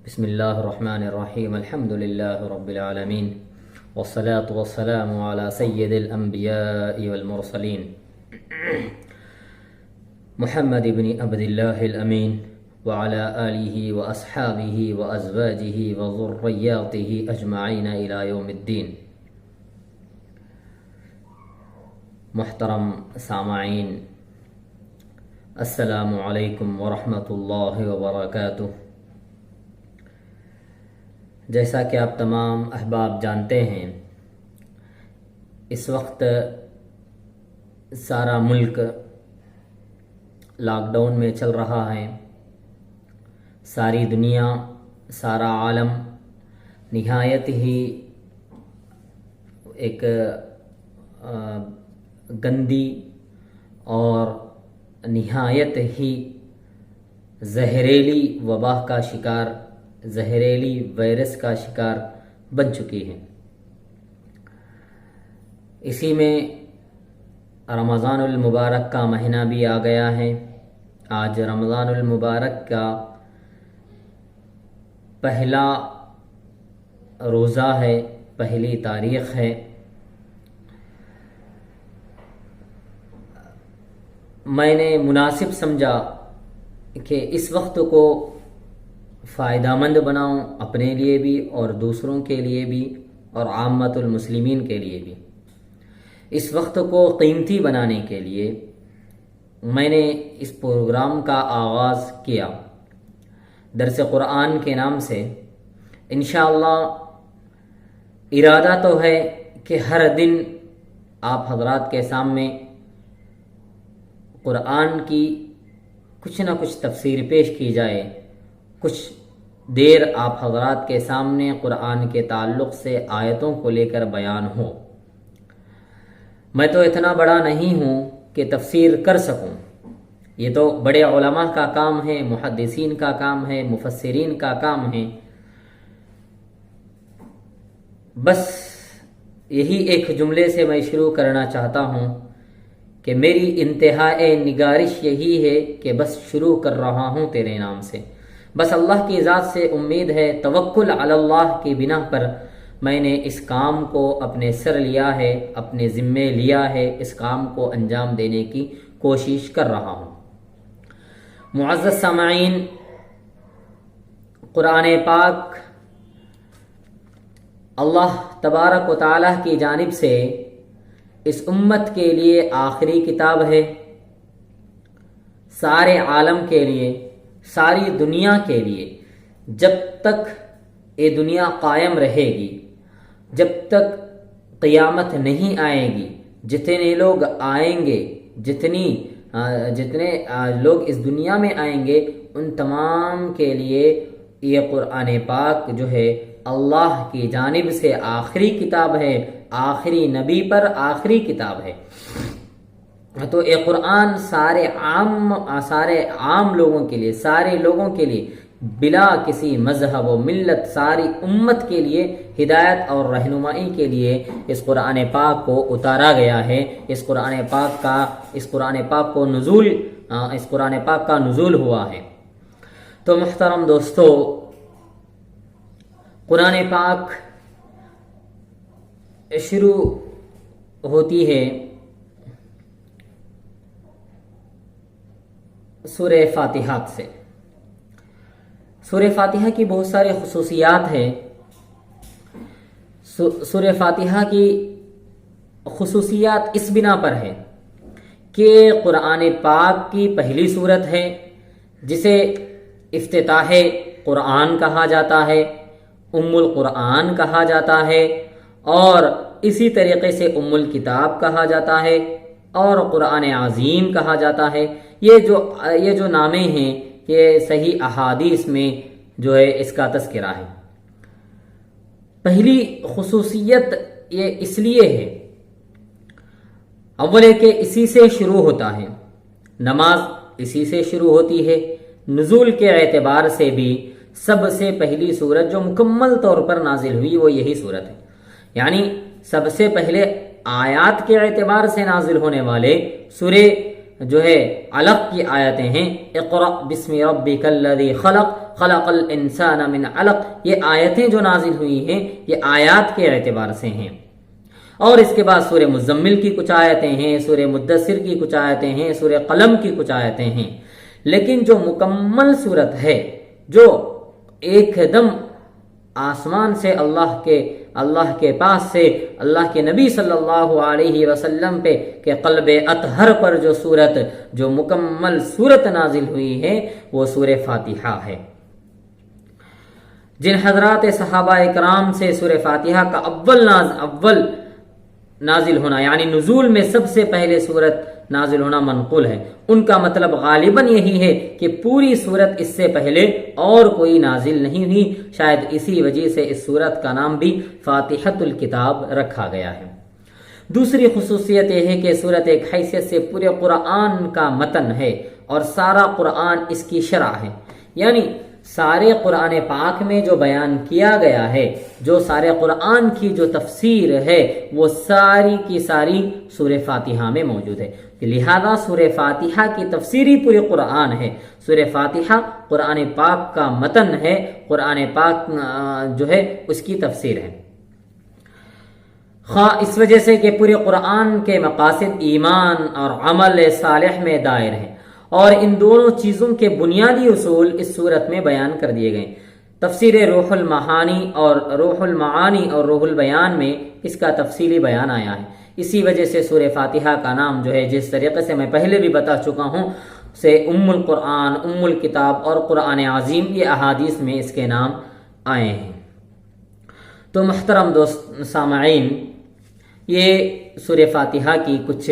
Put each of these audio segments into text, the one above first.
بسم الله الرحمن الرحيم الحمد لله رب العالمين والصلاة والسلام على سيد الأنبياء والمرسلين محمد بن عبد الله الأمين وعلى آله وأصحابه وأزواجه وذرياته أجمعين إلى يوم الدين. محترم سامعین، السلام علیکم ورحمۃ اللہ وبرکاتہ. جیسا کہ آپ تمام احباب جانتے ہیں، اس وقت سارا ملک لاک ڈاؤن میں چل رہا ہے. ساری دنیا، سارا عالم نہایت ہی ایک گندی اور نہایت ہی زہریلی وبا کا شکار، زہریلی وائرس کا شکار بن چکی ہے. اسی میں رمضان المبارک کا مہینہ بھی آ گیا ہے. آج رمضان المبارک کا پہلا روزہ ہے، پہلی تاریخ ہے. میں نے مناسب سمجھا کہ اس وقت کو فائدہ مند بناؤں، اپنے لیے بھی اور دوسروں کے لیے بھی اور عامت المسلمین کے لیے بھی. اس وقت کو قیمتی بنانے کے لیے میں نے اس پروگرام کا آغاز کیا درس قرآن کے نام سے. انشاءاللہ ارادہ تو ہے کہ ہر دن آپ حضرات کے سامنے قرآن کی کچھ نہ کچھ تفسیر پیش کی جائے، کچھ دیر آپ حضرات کے سامنے قرآن کے تعلق سے آیتوں کو لے کر بیان ہو. میں تو اتنا بڑا نہیں ہوں کہ تفسیر کر سکوں، یہ تو بڑے علماء کا کام ہے، محدثین کا کام ہے، مفسرین کا کام ہے. بس یہی ایک جملے سے میں شروع کرنا چاہتا ہوں کہ میری انتہائی نگارش یہی ہے کہ بس شروع کر رہا ہوں تیرے نام سے. بس اللہ کی ذات سے امید ہے، توکل علی اللہ کی بنا پر میں نے اس کام کو اپنے سر لیا ہے، اپنے ذمے لیا ہے، اس کام کو انجام دینے کی کوشش کر رہا ہوں. معزز سامعین، قرآن پاک اللہ تبارک و تعالی کی جانب سے اس امت کے لیے آخری کتاب ہے. سارے عالم کے لیے، ساری دنیا کے لیے. جب تک یہ دنیا قائم رہے گی، جب تک قیامت نہیں آئے گی، جتنے لوگ آئیں گے، جتنے لوگ اس دنیا میں آئیں گے، ان تمام کے لیے یہ قرآن پاک جو ہے اللہ کی جانب سے آخری کتاب ہے، آخری نبی پر آخری کتاب ہے. تو یہ قرآن سارے عام لوگوں کے لیے، سارے لوگوں کے لیے بلا کسی مذہب و ملت، ساری امت کے لیے ہدایت اور رہنمائی کے لیے اس قرآن پاک کو اتارا گیا ہے. اس قرآن پاک کا نزول ہوا ہے. تو محترم دوستو، قرآن پاک شروع ہوتی ہے سورہ فاتحہ سے. سورہ فاتحہ کی بہت ساری خصوصیات ہیں. سورہ فاتحہ کی خصوصیات اس بنا پر ہے کہ قرآن پاک کی پہلی سورت ہے، جسے افتتاح قرآن کہا جاتا ہے، ام القرآن کہا جاتا ہے، اور اسی طریقے سے ام الکتاب کہا جاتا ہے، اور قرآن عظیم کہا جاتا ہے. یہ جو نامے ہیں یہ صحیح احادیث میں جو ہے اس کا تذکرہ ہے. پہلی خصوصیت یہ اس لیے ہے، اول ہے کہ اسی سے شروع ہوتا ہے، نماز اسی سے شروع ہوتی ہے. نزول کے اعتبار سے بھی سب سے پہلی سورت جو مکمل طور پر نازل ہوئی وہ یہی سورت ہے. یعنی سب سے پہلے آیات کے اعتبار سے نازل ہونے والے سورہ جو ہے علق کی آیتیں ہیں، اقرأ بسم ربک الذی خلق خلق الانسان من علق، یہ آیتیں جو نازل ہوئی ہیں یہ آیات کے اعتبار سے ہیں۔ اور اس کے بعد سورہ مزمل کی کچھ آیتیں ہیں، سورہ مدثر کی کچھ آیتیں ہیں، سورہ قلم کی کچھ آیتیں ہیں، لیکن جو مکمل صورت ہے، جو ایک دم آسمان سے اللہ کے پاس سے اللہ کے نبی صلی اللہ علیہ وسلم پہ کہ قلب اطہر پر جو صورت، جو مکمل صورت نازل ہوئی ہے وہ سورہ فاتحہ ہے۔ جن حضرات صحابہ اکرام سے سورہ فاتحہ کا اول نازل ہونا یعنی نزول میں سب سے پہلے سورت نازل ہونا منقول ہے، ان کا مطلب غالباً یہی ہے کہ پوری سورت اس سے پہلے اور کوئی نازل نہیں ہوئی، شاید اسی وجہ سے اس سورت کا نام بھی فاتحۃ الکتاب رکھا گیا ہے۔ دوسری خصوصیت یہ ہے کہ سورت ایک حیثیت سے پورے قرآن کا متن ہے اور سارا قرآن اس کی شرح ہے، یعنی سارے قرآن پاک میں جو بیان کیا گیا ہے، جو سارے قرآن کی جو تفسیر ہے وہ ساری کی ساری سورہ فاتحہ میں موجود ہے، لہذا سورہ فاتحہ کی تفسیری پورے قرآن ہے۔ سورہ فاتحہ قرآن پاک کا متن ہے، قرآن پاک جو ہے اس کی تفسیر ہے، خواہ اس وجہ سے کہ پورے قرآن کے مقاصد ایمان اور عمل صالح میں دائر ہیں، اور ان دونوں چیزوں کے بنیادی اصول اس صورت میں بیان کر دیے گئے۔ تفسیر روح المعانی اور روح البیان میں اس کا تفصیلی بیان آیا ہے، اسی وجہ سے سورہ فاتحہ کا نام جو ہے، جس طریقے سے میں پہلے بھی بتا چکا ہوں، سے ام القرآن، ام الکتاب اور قرآن عظیم، یہ احادیث میں اس کے نام آئے ہیں۔ تو محترم دوست سامعین، یہ سورہ فاتحہ کی کچھ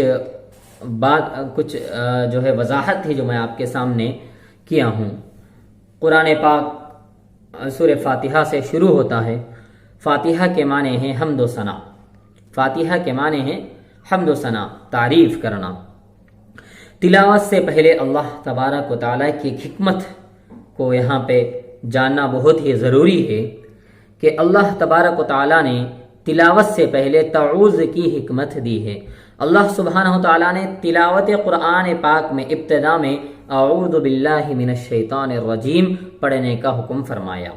جو ہے وضاحت تھی جو میں آپ کے سامنے کیا ہوں۔ قرآن پاک سورہ فاتحہ سے شروع ہوتا ہے۔ فاتحہ کے معنی ہیں حمد و ثنا، فاتحہ کے معنی ہیں حمد و ثنا، تعریف کرنا۔ تلاوت سے پہلے اللہ تبارک و تعالیٰ کی حکمت کو یہاں پہ جاننا بہت ہی ضروری ہے کہ اللہ تبارک و تعالیٰ نے تلاوت سے پہلے تعوذ کی حکمت دی ہے۔ اللہ سبحانہ و تعالیٰ نے تلاوت قرآن پاک میں ابتدا میں اعوذ باللہ من الشیطان الرجیم پڑھنے کا حکم فرمایا۔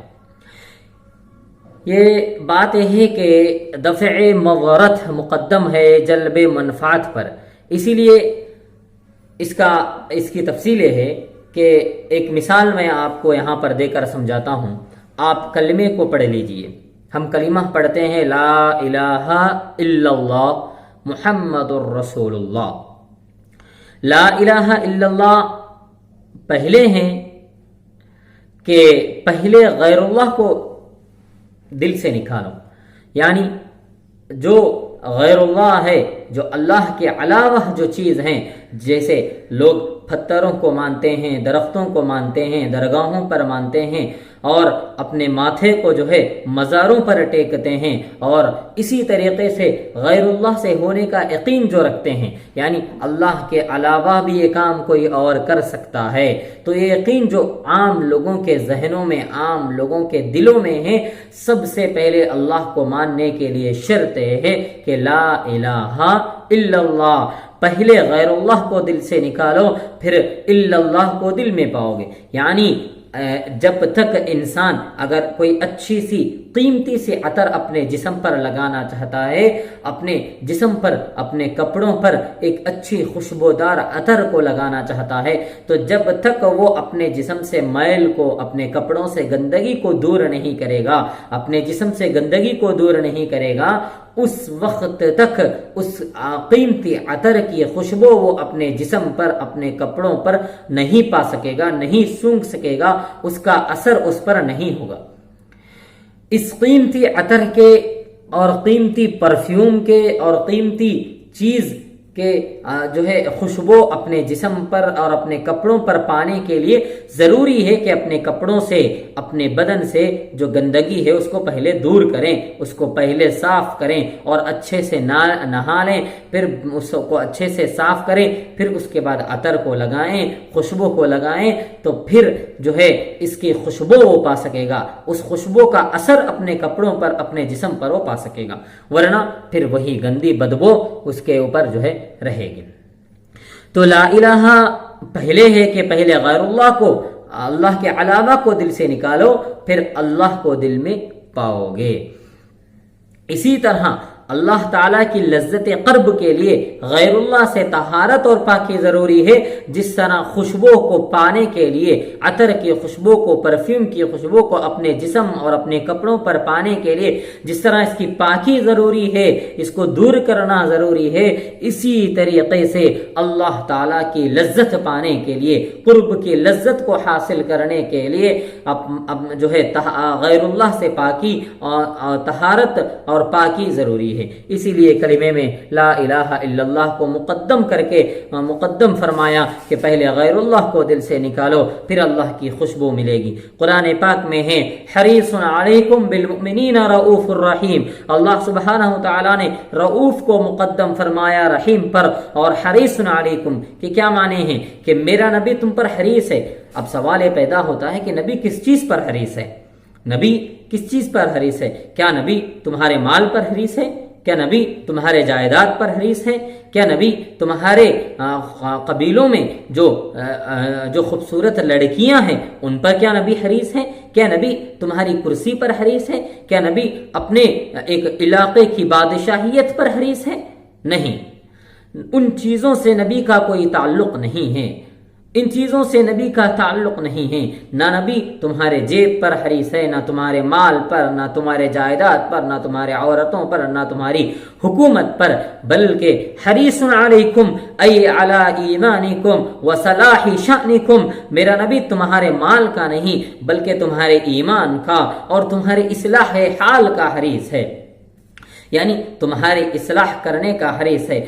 یہ بات ہے کہ دفع مضرت مقدم ہے جلب منفعت پر، اسی لیے اس کی تفصیل یہ ہے کہ ایک مثال میں آپ کو یہاں پر دے کر سمجھاتا ہوں۔ آپ کلمے کو پڑھ لیجئے، ہم کلمہ پڑھتے ہیں لا الہ الا اللہ محمد الرسول اللہ۔ لا الہ الا اللہ پہلے ہیں کہ پہلے غیر اللہ کو دل سے نکالو، یعنی جو غیر اللہ ہے، جو اللہ کے علاوہ جو چیز ہیں، جیسے لوگ پتھروں کو مانتے ہیں، درختوں کو مانتے ہیں، درگاہوں پر مانتے ہیں، اور اپنے ماتھے کو جو ہے مزاروں پر ٹیکتے ہیں، اور اسی طریقے سے غیر اللہ سے ہونے کا یقین جو رکھتے ہیں، یعنی اللہ کے علاوہ بھی یہ کام کوئی اور کر سکتا ہے، تو یہ یقین جو عام لوگوں کے ذہنوں میں، عام لوگوں کے دلوں میں ہے، سب سے پہلے اللہ کو ماننے کے لیے شرط ہے کہ لا الہ الا اللہ، پہلے غیر اللہ کو دل سے نکالو، پھر الا اللہ کو دل میں پاؤ گے۔ یعنی جب تک انسان اگر کوئی اچھی سی قیمتی سے عطر اپنے جسم پر لگانا چاہتا ہے، اپنے جسم پر، اپنے کپڑوں پر ایک اچھی خوشبودار عطر کو لگانا چاہتا ہے، تو جب تک وہ اپنے جسم سے میل کو، اپنے کپڑوں سے گندگی کو دور نہیں کرے گا، اپنے جسم سے گندگی کو دور نہیں کرے گا، اس وقت تک اس قیمتی عطر کی خوشبو وہ اپنے جسم پر، اپنے کپڑوں پر نہیں پا سکے گا، نہیں سونگھ سکے گا، اس کا اثر اس پر نہیں ہوگا۔ اس قیمتی عطر کے اور قیمتی پرفیوم کے اور قیمتی چیز کہ جو ہے خوشبو اپنے جسم پر اور اپنے کپڑوں پر پانے کے لیے ضروری ہے کہ اپنے کپڑوں سے، اپنے بدن سے جو گندگی ہے اس کو پہلے دور کریں، اس کو پہلے صاف کریں اور اچھے سے نہا لیں، پھر اس کو اچھے سے صاف کریں، پھر اس کے بعد عطر کو لگائیں، خوشبو کو لگائیں، تو پھر جو ہے اس کی خوشبو وہ پا سکے گا، اس خوشبو کا اثر اپنے کپڑوں پر، اپنے جسم پر وہ پا سکے گا، ورنہ پھر وہی گندی بدبو اس کے اوپر جو ہے رہے گی۔ تو لا الہ پہلے ہے کہ پہلے غیر اللہ کو، اللہ کے علاوہ کو دل سے نکالو، پھر اللہ کو دل میں پاؤ گے۔ اسی طرح اللہ تعالیٰ کی لذت قرب کے لیے غیر اللہ سے طہارت اور پاکی ضروری ہے، جس طرح خوشبو کو پانے کے لیے، عطر کی خوشبو کو، پرفیوم کی خوشبو کو اپنے جسم اور اپنے کپڑوں پر پانے کے لیے جس طرح اس کی پاکی ضروری ہے، اس کو دور کرنا ضروری ہے، اسی طریقے سے اللہ تعالیٰ کی لذت پانے کے لیے، قرب کی لذت کو حاصل کرنے کے لیے جو ہے غیر اللہ سے پاکی اور طہارت اور پاکی ضروری ہے۔ اسی لیے کلمے میں لا الہ الا اللہ کو مقدم فرمایا کہ پہلے غیر اللہ کو دل سے نکالو، پھر اللہ کی خوشبو ملے گی۔ قرآن پاک میں ہے حریص علیکم بالمؤمنین رؤوف الرحیم، اللہ سبحانہ وتعالی نے رؤوف کو مقدم فرمایا رحیم پر، اور حریص علیکم کہ کیا معنی ہے کہ میرا نبی تم پر حریص ہے۔ اب سوال یہ پیدا ہوتا ہے کہ نبی کس چیز پر حریص ہے؟ نبی کس چیز پر حریص ہے؟ کیا نبی تمہارے مال پر حریص ہے؟ کیا نبی تمہارے جائیداد پر حریص ہے؟ کیا نبی تمہارے قبیلوں میں جو خوبصورت لڑکیاں ہیں ان پر کیا نبی حریص ہے؟ کیا نبی تمہاری کرسی پر حریص ہے؟ کیا نبی اپنے ایک علاقے کی بادشاہیت پر حریص ہے؟ نہیں، ان چیزوں سے نبی کا کوئی تعلق نہیں ہے، ان چیزوں سے نبی کا تعلق نہیں ہے۔ نہ نبی تمہارے جیب پر حریص ہے، نہ تمہارے مال پر، نہ تمہارے جائیداد پر، نہ تمہارے عورتوں پر، نہ تمہاری حکومت پر، بلکہ حریص علیکم ای علی ایمانکم وصلاح شأنکم، میرا نبی تمہارے مال کا نہیں بلکہ تمہارے ایمان کا اور تمہارے اصلاح حال کا حریص ہے، یعنی تمہارے اصلاح کرنے کا حریص ہے،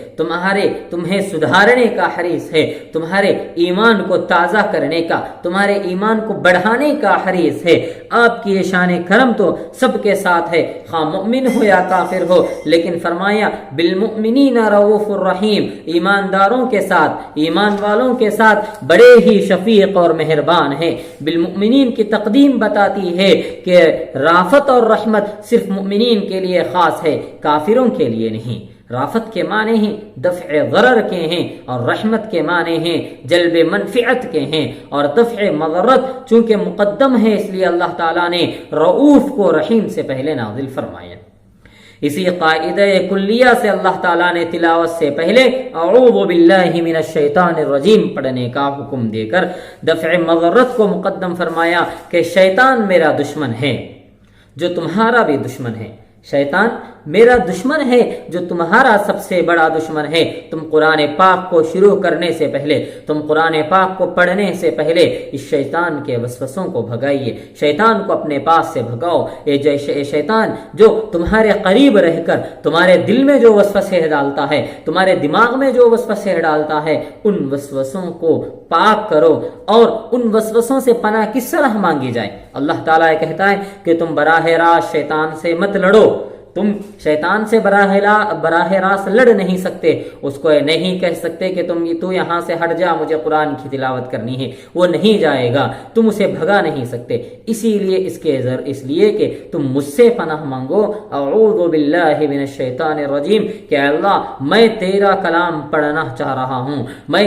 تمہیں سدھارنے کا حریص ہے، تمہارے ایمان کو تازہ کرنے کا، تمہارے ایمان کو بڑھانے کا حریص ہے۔ آپ کی یہ شان کرم تو سب کے ساتھ ہے، خواہ مؤمن ہو یا کافر ہو، لیکن فرمایا بالمؤمنین رؤوف الرحیم، ایمانداروں کے ساتھ، ایمان والوں کے ساتھ بڑے ہی شفیق اور مہربان ہے۔ بالمؤمنین کی تقدیم بتاتی ہے کہ رافت اور رحمت صرف مؤمنین کے لیے خاص ہے، کافروں کے لیے نہیں۔ رافت کے معنی ہیں دفع ضرر کے ہیں، اور رحمت کے معنی ہیں جلب منفعت کے ہیں، اور دفع مضرت چونکہ مقدم ہے اس لیے اللہ تعالیٰ نے رؤوف کو رحیم سے پہلے نازل فرمایا۔ اسی قاعدہ کلیہ سے اللہ تعالیٰ نے تلاوت سے پہلے اعوذ باللہ من الشیطان الرجیم پڑھنے کا حکم دے کر دفع مضرت کو مقدم فرمایا کہ شیطان میرا دشمن ہے جو تمہارا بھی دشمن ہے، شیطان میرا دشمن ہے جو تمہارا سب سے بڑا دشمن ہے۔ تم قرآن پاک کو شروع کرنے سے پہلے، تم قرآن پاک کو پڑھنے سے پہلے اس شیطان کے وسوسوں کو بھگائیے، شیطان کو اپنے پاس سے بھگاؤ۔ یہ شیطان جو تمہارے قریب رہ کر تمہارے دل میں جو وسوسے ڈالتا ہے، تمہارے دماغ میں جو وسوسے ڈالتا ہے، ان وسوسوں کو پاک کرو۔ اور ان وسوسوں سے پناہ کس طرح مانگی جائے؟ اللہ تعالیٰ کہتا ہے کہ تم براہ راست شیطان سے مت لڑو، تم شیطان سے براہ راست لڑ نہیں سکتے، اس کو نہیں کہہ سکتے کہ تو یہاں سے ہٹ جا، مجھے قرآن کی تلاوت کرنی ہے، وہ نہیں جائے گا، تم اسے بھگا نہیں سکتے۔ اسی لیے اس لیے کہ تم مجھ سے پناہ مانگو، اعوذ باللہ من الشیطان الرجیم، کہ اللہ میں تیرا کلام پڑھنا چاہ رہا ہوں، میں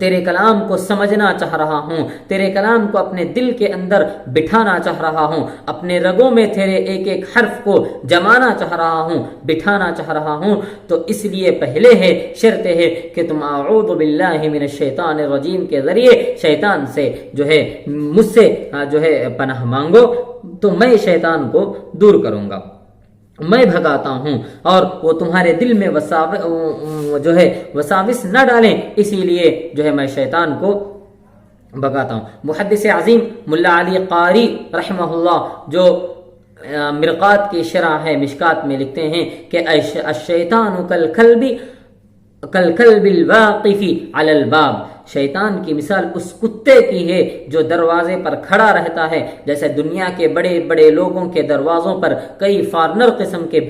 تیرے کلام کو سمجھنا چاہ رہا ہوں، تیرے کلام کو اپنے دل کے اندر بٹھانا چاہ رہا ہوں، اپنے رگوں میں تیرے ایک ایک حرف کو جمانا چاہ رہا ہوں، بٹھانا چاہ رہا ہوں۔ تو اس لیے پہلے ہے، شرط ہے کہ تم اعوذ باللہ من الشیطان الرجیم کے ذریعے شیطان سے مجھ سے پناہ مانگو، تو میں شیطان کو دور کروں گا، میں بھگاتا ہوں، اور وہ تمہارے دل میں وساوس نہ ڈالیں، اسی لیے میں شیطان کو بھگاتا ہوں۔ محدث عظیم ملا علی قاری رحمہ اللہ جو مرقات کی شرح ہے مشکات میں لکھتے ہیں کہ الشیطان کالکلب الواقف علی الباب، شیطان کی مثال اس کتے کی ہے جو دروازے پر کھڑا رہتا ہے. جیسے دنیا کے بڑے بڑے لوگوں کے دروازوں پر کئی فارنر قسم کے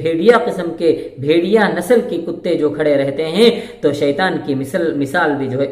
بھیڑیا نسل کے کتے جو کھڑے رہتے ہیں، تو شیطان کی مثال بھی جو ہے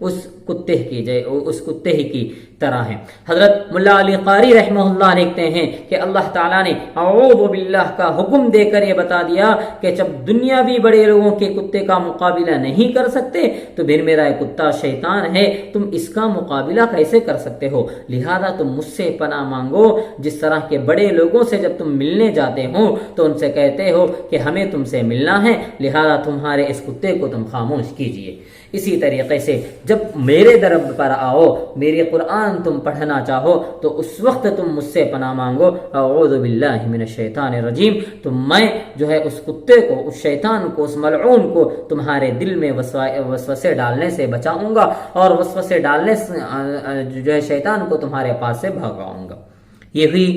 اس کتے ہی کی طرح ہے. حضرت ملا علی قاری رحمہ اللہ لکھتے ہیں کہ اللہ تعالیٰ نے اعوذ باللہ کا حکم دے کر یہ بتا دیا کہ جب دنیاوی بڑے لوگوں کے کتے کا مقابلہ نہیں کر سکتے تو پھر میرا یہ کتا شیطان ہے، تم اس کا مقابلہ کیسے کر سکتے ہو؟ لہذا تم مجھ سے پناہ مانگو. جس طرح کے بڑے لوگوں سے جب تم ملنے جاتے ہو تو ان سے کہتے ہو کہ ہمیں تم سے ملنا ہے، لہذا تمہارے اس کتے کو تم خاموش کیجئے. اسی طریقے سے جب میرے در پر آؤ، میری قرآن تم پڑھنا چاہو تو اس وقت تم مجھ سے پناہ مانگو اعوذ باللہ من الشیطان الرجیم. تو میں جو ہے اس کتے کو، اس شیطان کو، اس ملعون کو تمہارے دل میں وسوسے ڈالنے سے بچاؤں گا اور وسوسے ڈالنے سے جو ہے شیطان کو تمہارے پاس سے بھگاؤں گا. یہ ہوئی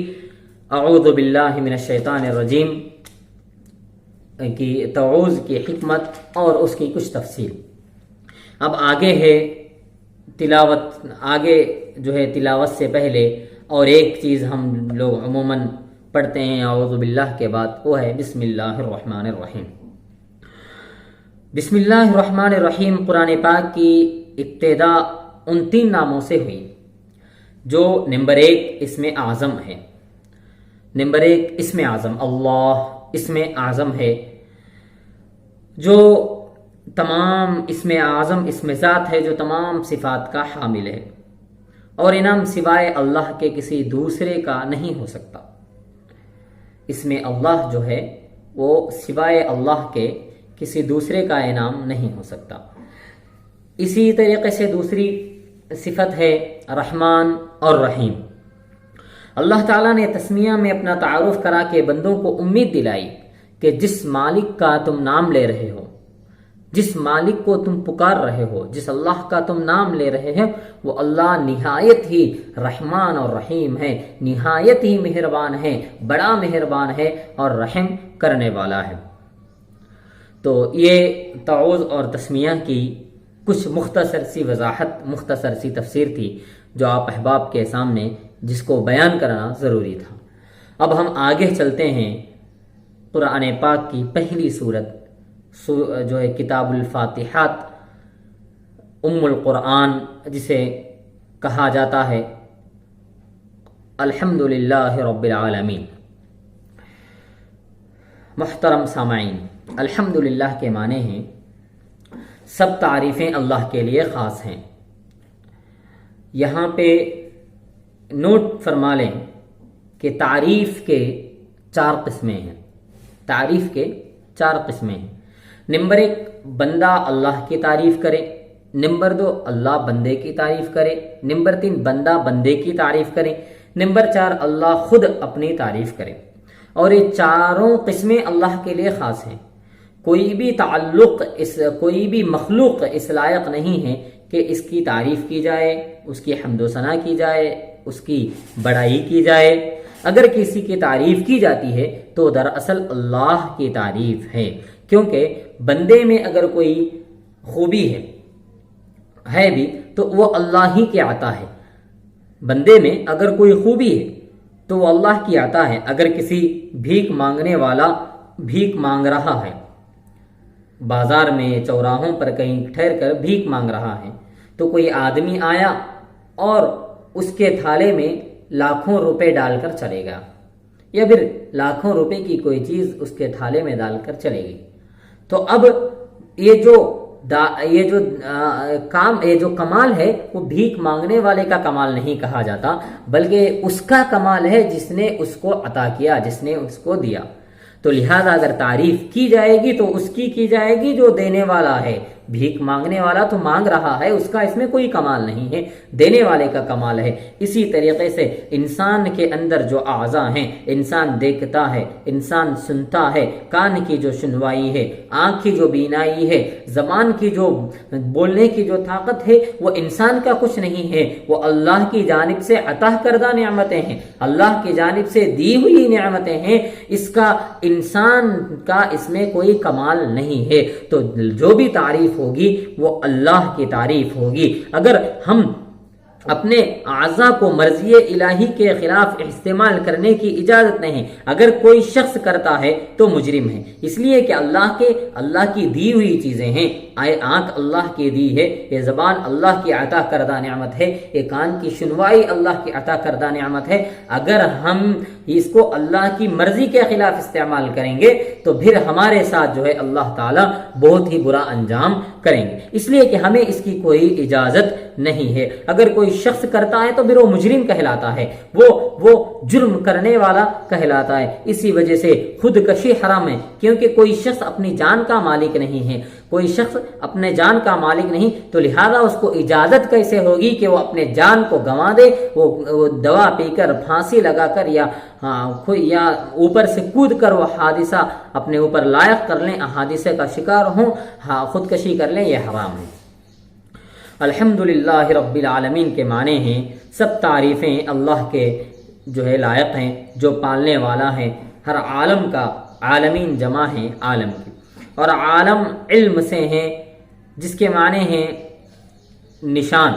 اعوذ باللہ من الشیطان الرجیم کی تعوذ کی حکمت اور اس کی کچھ تفصیل. اب آگے ہے تلاوت. آگے جو ہے تلاوت سے پہلے اور ایک چیز ہم لوگ عموماً پڑھتے ہیں اعوذ باللہ کے بعد، وہ ہے بسم اللہ الرحمن الرحیم. بسم اللہ الرحمن الرحیم قرآن پاک کی ابتدا ان 3 ناموں سے ہوئی جو نمبر 1 اسم اعظم ہے. نمبر 1 اسم اعظم، اللہ اسم اعظم ہے جو تمام اسم اعظم اسم ذات ہے جو تمام صفات کا حامل ہے اور انعام سوائے اللہ کے کسی دوسرے کا نہیں ہو سکتا. اسم اللہ جو ہے وہ سوائے اللہ کے کسی دوسرے کا انعام نہیں ہو سکتا. اسی طریقے سے دوسری صفت ہے رحمان اور رحیم. اللہ تعالیٰ نے تسمیہ میں اپنا تعارف کرا کے بندوں کو امید دلائی کہ جس مالک کا تم نام لے رہے ہو، جس مالک کو تم پکار رہے ہو، جس اللہ کا تم نام لے رہے ہیں، وہ اللہ نہایت ہی رحمان اور رحیم ہے، نہایت ہی مہربان ہے، بڑا مہربان ہے اور رحم کرنے والا ہے. تو یہ تعوذ اور تسمیہ کی کچھ مختصر سی وضاحت، مختصر سی تفسیر تھی جو آپ احباب کے سامنے جس کو بیان کرنا ضروری تھا. اب ہم آگے چلتے ہیں. قرآن پاک کی پہلی سورت جو ہے کتاب الفاتحات، ام القرآن جسے کہا جاتا ہے، الحمدللہ رب العالمین. محترم سامعین، الحمدللہ کے معنی ہیں سب تعریفیں اللہ کے لیے خاص ہیں. یہاں پہ نوٹ فرما لیں کہ تعریف کے 4 قسمیں ہیں. تعریف کے 4 قسمیں ہیں. نمبر 1 بندہ اللہ کی تعریف کرے. نمبر 2 اللہ بندے کی تعریف کرے. نمبر 3 بندہ بندے کی تعریف کرے. نمبر 4 اللہ خود اپنی تعریف کرے. اور یہ چاروں قسمیں اللہ کے لیے خاص ہیں. کوئی بھی مخلوق اس لائق نہیں ہے کہ اس کی تعریف کی جائے، اس کی حمد و ثنا کی جائے، اس کی بڑائی کی جائے. اگر کسی کی تعریف کی جاتی ہے تو دراصل اللہ کی تعریف ہے، کیونکہ بندے میں اگر کوئی خوبی ہے بھی تو وہ اللہ ہی کی عطا ہے. بندے میں اگر کوئی خوبی ہے تو وہ اللہ کی عطا ہے. اگر کسی بھیک مانگنے والا بھیک مانگ رہا ہے، بازار میں چوراہوں پر کہیں ٹھہر کر بھیک مانگ رہا ہے، تو کوئی آدمی آیا اور اس کے تھالے میں لاکھوں روپے ڈال کر چلے گا، یا پھر لاکھوں روپے کی کوئی چیز اس کے تھالے میں ڈال کر چلے گی، تو اب یہ جو کمال ہے وہ بھیک مانگنے والے کا کمال نہیں کہا جاتا، بلکہ اس کا کمال ہے جس نے اس کو عطا کیا، جس نے اس کو دیا. تو لہذا اگر تعریف کی جائے گی تو اس کی جائے گی جو دینے والا ہے. بھیک مانگنے والا تو مانگ رہا ہے، اس کا اس میں کوئی کمال نہیں ہے، دینے والے کا کمال ہے. اسی طریقے سے انسان کے اندر جو اعضاء ہیں، انسان دیکھتا ہے، انسان سنتا ہے، کان کی جو سنوائی ہے، آنکھ کی جو بینائی ہے، زبان کی جو بولنے کی جو طاقت ہے، وہ انسان کا کچھ نہیں ہے، وہ اللہ کی جانب سے عطا کردہ نعمتیں ہیں، اللہ کی جانب سے دی ہوئی نعمتیں ہیں. اس کا انسان کا اس میں کوئی کمال نہیں ہے. تو جو بھی تعریف ہوگی وہ اللہ کی تعریف ہوگی۔ اگر ہم اپنے اعضاء کو مرضی الہی کے خلاف استعمال کرنے کی اجازت نہیں، اگر کوئی شخص کرتا ہے تو مجرم ہے، اس لیے کہ اللہ کی دی ہوئی چیزیں ہیں۔ آنکھ اللہ کی دی ہے، یہ زبان اللہ کی عطا کردہ نعمت ہے، یہ کان کی سنوائی اللہ کی عطا کردہ نعمت ہے۔ اگر ہم اس کو اللہ کی مرضی کے خلاف استعمال کریں گے تو پھر ہمارے ساتھ جو ہے اللہ تعالیٰ بہت ہی برا انجام کریں گے، اس لیے کہ ہمیں اس کی کوئی اجازت نہیں ہے۔ اگر کوئی شخص کرتا ہے تو پھر وہ مجرم کہلاتا ہے، وہ جرم کرنے والا کہلاتا ہے۔ اسی وجہ سے خودکشی حرام ہے، کیونکہ کوئی شخص اپنی جان کا مالک نہیں ہے، کوئی شخص اپنے جان کا مالک نہیں، تو لہذا اس کو اجازت کیسے ہوگی کہ وہ اپنے جان کو گنوا دے، وہ دوا پی کر، پھانسی لگا کر یا اوپر سے کود کر وہ حادثہ اپنے اوپر لائق کر لیں، حادثے کا شکار ہوں، خودکشی کر لیں، یہ حرام ہے۔ الحمدللہ رب العالمین کے معنی ہیں سب تعریفیں اللہ کے جو ہے لائق ہیں، جو پالنے والا ہے، ہر عالم کا، عالمین جمع ہے عالم کی، اور عالم علم سے ہیں جس کے معنی ہیں نشان،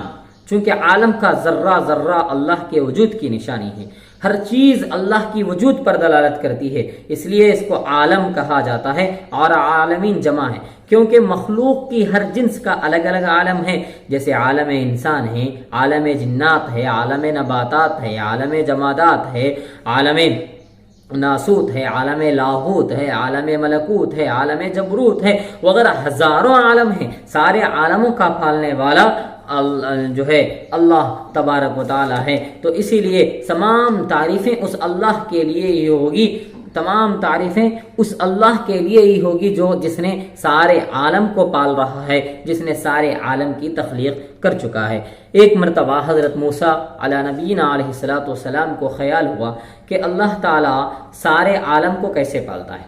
چونکہ عالم کا ذرہ ذرہ اللہ کے وجود کی نشانی ہے، ہر چیز اللہ کی وجود پر دلالت کرتی ہے، اس لیے اس کو عالم کہا جاتا ہے، اور عالمین جمع ہے کیونکہ مخلوق کی ہر جنس کا الگ الگ عالم ہے، جیسے عالم انسان ہے، عالم جنات ہے، عالم نباتات ہے، عالم جمادات ہے، عالم ناسوت ہے، عالم لاہوت ہے، عالم ملکوت ہے، عالم جبروت ہے، وغیرہ ہزاروں عالم ہیں۔ سارے عالموں کا پالنے والا جو ہے اللہ تبارک و تعالی ہے، تو اسی لیے تمام تعریفیں اس اللہ کے لیے ہی ہوگی، تمام تعریفیں اس اللہ کے لیے ہی ہوگی جس نے سارے عالم کو پال رہا ہے، جس نے سارے عالم کی تخلیق کر چکا ہے۔ ایک مرتبہ حضرت موسیٰ علی نبینا علیہ الصلوۃ والسلام کو خیال ہوا کہ اللہ تعالیٰ سارے عالم کو کیسے پالتا ہے،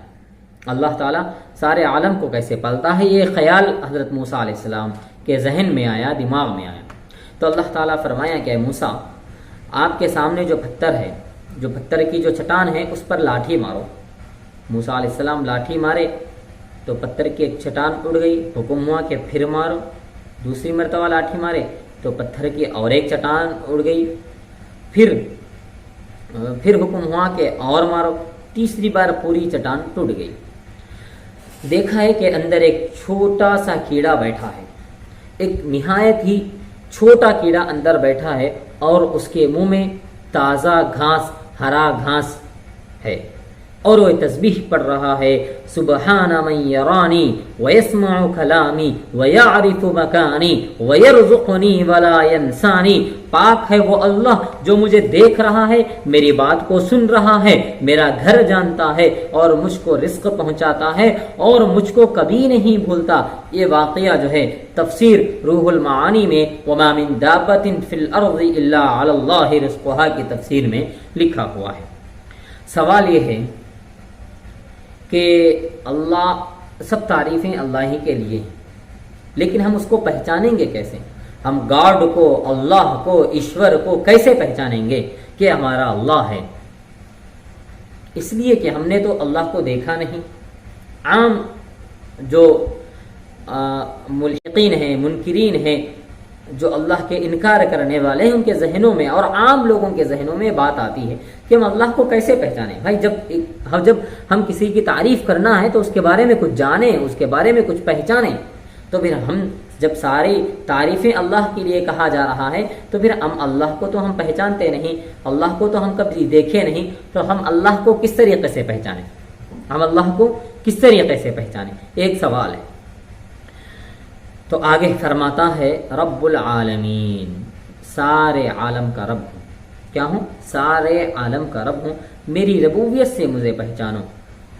اللہ تعالیٰ سارے عالم کو کیسے پالتا ہے، یہ خیال حضرت موسیٰ علیہ السلام کے ذہن میں آیا، دماغ میں آیا، تو اللہ تعالیٰ فرمایا کہ موسیٰ آپ کے سامنے جو پتھر ہے، جو پتھر کی جو چٹان ہے اس پر لاٹھی مارو۔ موسیٰ علیہ السلام لاٹھی مارے تو پتھر کی ایک چٹان اڑ گئی، حکم ہوا کہ پھر مارو، دوسری مرتبہ لاٹھی مارے تو پتھر کی اور ایک چٹان اڑ گئی، پھر حکم ہوا کہ اور مارو، تیسری بار پوری چٹان ٹوٹ گئی۔ دیکھا ہے کہ اندر ایک چھوٹا سا کیڑا بیٹھا ہے، ایک نہایت ہی چھوٹا کیڑا اندر بیٹھا ہے، اور اس کے منہ میں تازہ گھاس، ہرا گھاس ہے، اور وہ تسبیح پڑھ رہا ہے، سبحان من یرانی ویسمع کلامی ویعرف مکانی ویرزقنی ولا ینسانی، پاک ہے وہ اللہ جو مجھے دیکھ رہا ہے، میری بات کو سن رہا ہے، میرا گھر جانتا ہے، اور مجھ کو رزق پہنچاتا ہے، اور مجھ کو کبھی نہیں بھولتا۔ یہ واقعہ جو ہے تفسیر روح المعانی میں وما من دابۃ فی الارض الا علی اللہ رزقها کی تفسیر میں لکھا ہوا ہے۔ سوال یہ ہے کہ اللہ، سب تعریفیں اللہ ہی کے لیے ہیں، لیکن ہم اس کو پہچانیں گے کیسے؟ ہم گاڈ کو، اللہ کو، ایشور کو کیسے پہچانیں گے کہ ہمارا اللہ ہے؟ اس لیے کہ ہم نے تو اللہ کو دیکھا نہیں۔ عام جو ملحقین ہیں، منکرین ہیں، جو اللہ کے انکار کرنے والے ہیں، ان کے ذہنوں میں اور عام لوگوں کے ذہنوں میں بات آتی ہے کہ ہم اللہ کو کیسے پہچانیں؟ بھائی جب ہم کسی کی تعریف کرنا ہے تو اس کے بارے میں کچھ جانیں، اس کے بارے میں کچھ پہچانیں، تو پھر ہم جب ساری تعریفیں اللہ کے لیے کہا جا رہا ہے تو پھر ہم اللہ کو تو ہم پہچانتے نہیں، اللہ کو تو ہم کبھی دیکھے نہیں، تو ہم اللہ کو کس طریقے سے پہچانیں؟ ہم اللہ کو کس طریقے سے پہچانیں؟ ایک سوال ہے۔ تو آگے فرماتا ہے رب العالمین، سارے عالم کا رب ہوں۔ کیا ہوں؟ سارے عالم کا رب ہوں، میری ربوبیت سے مجھے پہچانو۔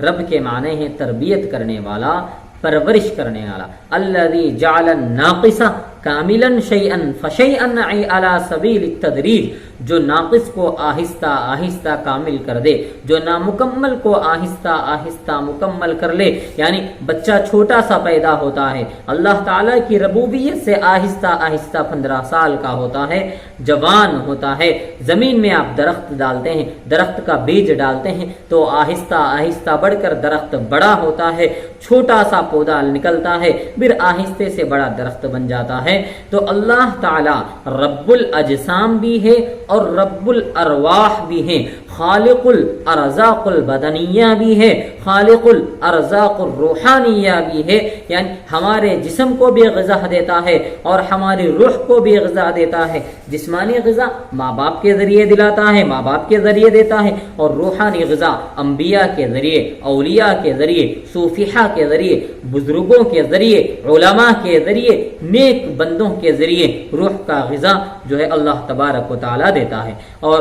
رب کے معنی ہیں تربیت کرنے والا، پرورش کرنے والا۔ الذی جعل الناقص کاملا شیئا فشیئا علی سبیل التدریج، جو ناقص کو آہستہ آہستہ کامل کر دے، جو نامکمل کو آہستہ آہستہ مکمل کر لے۔ یعنی بچہ چھوٹا سا پیدا ہوتا ہے، اللہ تعالیٰ کی ربوبیت سے آہستہ آہستہ 15 سال کا ہوتا ہے، جوان ہوتا ہے۔ زمین میں آپ درخت ڈالتے ہیں، درخت کا بیج ڈالتے ہیں تو آہستہ آہستہ بڑھ کر درخت بڑا ہوتا ہے، چھوٹا سا پودا نکلتا ہے، پھر آہستہ سے بڑا درخت بن جاتا ہے۔ تو اللہ تعالی رب الاجسام بھی ہے اور رب الارواح بھی ہے، خالق الارزاق البدنیہ بھی ہے، خالق الارزاق الروحانیہ بھی ہے۔ یعنی ہمارے جسم کو بھی غذا دیتا ہے اور ہماری روح کو بھی غذا دیتا ہے۔ جسمانی غذا ماں باپ کے ذریعے دلاتا ہے، ماں باپ کے ذریعے دیتا ہے، اور روحانی غذا انبیاء کے ذریعے، اولیاء کے ذریعے، صوفیہ کے ذریعے، بزرگوں کے ذریعے، علماء کے ذریعے، نیک بندوں کے ذریعے روح کا غذا جو ہے اللہ تبارک و تعالی دیتا ہے۔ اور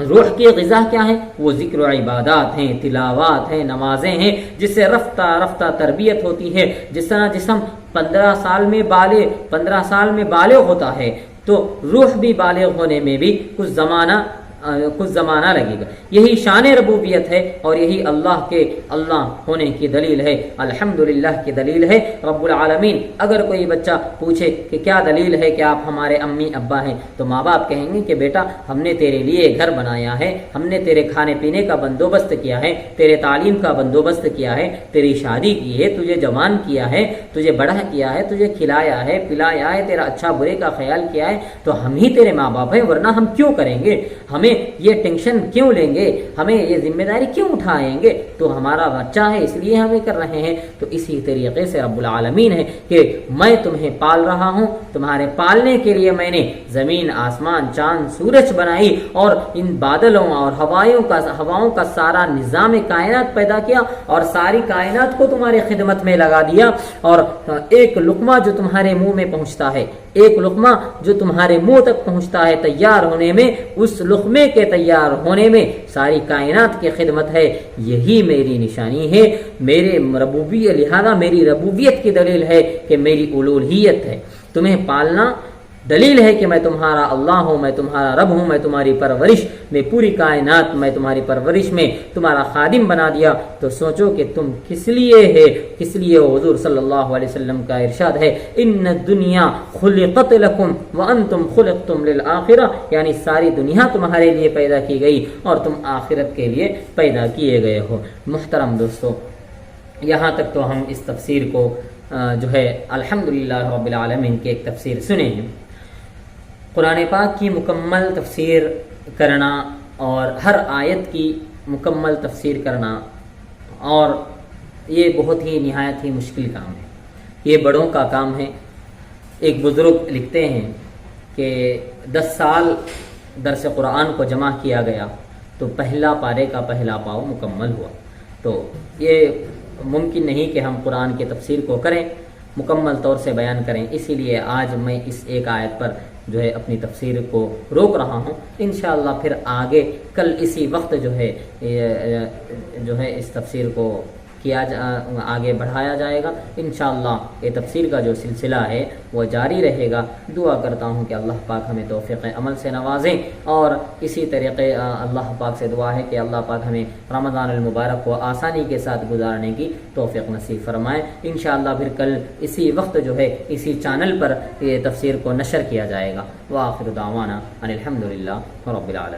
روح کی غذا کیا ہے؟ وہ ذکر و عبادات ہیں، تلاوات ہیں، نمازیں ہیں، جس سے رفتہ رفتہ تربیت ہوتی ہے۔ جس طرح جسم 15 سال میں بالغ ہوتا ہے تو روح بھی بالغ ہونے میں بھی کچھ زمانہ لگے گا۔ یہی شان ربوبیت ہے اور یہی اللہ ہونے کی دلیل ہے، الحمدللہ کی دلیل ہے۔ رب العالمین اگر کوئی بچہ پوچھے کہ کیا دلیل ہے کہ آپ ہمارے امی ابا ہیں، تو ماں باپ کہیں گے کہ بیٹا ہم نے تیرے لیے گھر بنایا ہے، ہم نے تیرے کھانے پینے کا بندوبست کیا ہے، تیرے تعلیم کا بندوبست کیا ہے، تیری شادی کی ہے، تجھے جوان کیا ہے، تجھے بڑا کیا ہے، تجھے کھلایا ہے پلایا ہے، تیرا اچھا برے کا خیال کیا ہے، تو ہم ہی تیرے ماں باپ ہیں، ورنہ ہم کیوں کریں گے؟ ہمیں یہ ٹینشن کیوں لیں گے؟ ہمیں یہ ذمہ داری کیوں اٹھائیں گے؟ تو ہمارا بچہ ہے اس لیے ہمیں کر رہے ہیں۔ تو اسی طریقے سے رب العالمین ہے کہ میں تمہیں پال رہا ہوں، تمہارے پالنے کے لیے میں نے زمین آسمان چاند سورج بنائی اور ان بادلوں اور ہواؤں کا سارا نظام کائنات پیدا کیا اور ساری کائنات کو تمہاری خدمت میں لگا دیا۔ اور ایک لقمہ جو تمہارے منہ میں پہنچتا ہے، ایک لقمہ جو تمہارے منہ تک پہنچتا ہے تیار ہونے میں، اس لقمے کے تیار ہونے میں ساری کائنات کی خدمت ہے۔ یہی میری نشانی ہے، میرے ربوبیت، لہذا میری ربوبیت کی دلیل ہے کہ میری الوہیت ہے۔ تمہیں پالنا دلیل ہے کہ میں تمہارا اللہ ہوں، میں تمہارا رب ہوں، میں تمہاری پرورش میں پوری کائنات میں تمہاری پرورش میں تمہارا خادم بنا دیا۔ تو سوچو کہ تم کس لیے ہے، کس لیے ہو؟ حضور صلی اللہ علیہ وسلم کا ارشاد ہے، ان الدنیا خلقت لکم وانتم خلقتم للآخرہ، یعنی ساری دنیا تمہارے لیے پیدا کی گئی اور تم آخرت کے لیے پیدا کیے گئے ہو۔ محترم دوستو، یہاں تک تو ہم اس تفسیر کو جو ہے الحمدللہ رب العالمین کی ایک تفسیر سنے ہیں۔ قرآن پاک کی مکمل تفسیر کرنا اور ہر آیت کی مکمل تفسیر کرنا، اور یہ بہت ہی نہایت ہی مشکل کام ہے، یہ بڑوں کا کام ہے۔ ایک بزرگ لکھتے ہیں کہ 10 سال درس قرآن کو جمع کیا گیا تو پہلا پارے کا پہلا پاؤ مکمل ہوا۔ تو یہ ممکن نہیں کہ ہم قرآن کی تفسیر کو کریں، مکمل طور سے بیان کریں، اسی لیے آج میں اس ایک آیت پر جو ہے اپنی تفسیر کو روک رہا ہوں۔ انشاءاللہ پھر آگے کل اسی وقت جو ہے اس تفسیر کو آگے بڑھایا جائے گا۔ انشاءاللہ یہ تفسیر کا جو سلسلہ ہے وہ جاری رہے گا۔ دعا کرتا ہوں کہ اللہ پاک ہمیں توفیق عمل سے نوازیں، اور اسی طریقے اللہ پاک سے دعا ہے کہ اللہ پاک ہمیں رمضان المبارک کو آسانی کے ساتھ گزارنے کی توفیق نصیب فرمائے۔ انشاءاللہ پھر کل اسی وقت جو ہے اسی چینل پر یہ تفسیر کو نشر کیا جائے گا۔ وآخر دعوانا ان الحمدللہ رب العالمین۔